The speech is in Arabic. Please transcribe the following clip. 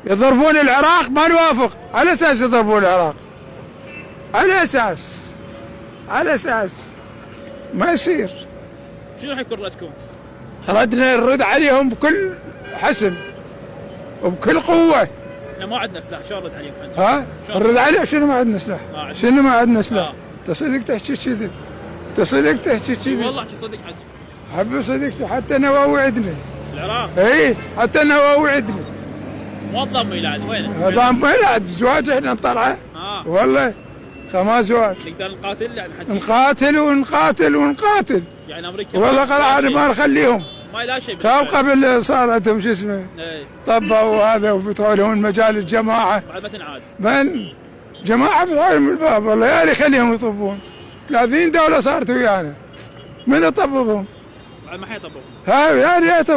يضربون العراق ما نوافق. على اساس يضربون العراق، على اساس ما يصير. شنو حيكون ردكم؟ ردنا نرد عليهم بكل حسم وبكل قوة. احنا ما عندنا سلاح، شلون نرد عليهم؟ ها؟ نرد عليهم. شنو ما عندنا سلاح؟ شنو ما عندنا سلاح؟ تصدق تحكي كذي؟ تصدق تحكي كذي؟ والله احكي صدق حج. حبي صدق، حتى النواوي عندنا. العراق؟ اي حتى النواوي عندنا. ما تضم الى عند وينه؟ ضم الى زواج احنا نطلعه. والله 5 زواج. نقدر نقاتل يعني حكي. نقاتل يعني امريكا والله قال ما نخليهم. ما لا شيء. قبل صار عندهم شو اسمه؟ طبوا هذا وفتحوا لهم مجال الجماعه. بعد ما تنعاد. من جماعه فتحوا لهم الباب، والله يا لي خليهم يطبون. 30 دوله صارت ويانا. من يطببهم؟ بعد ما حيطبوا. ها يا ريت.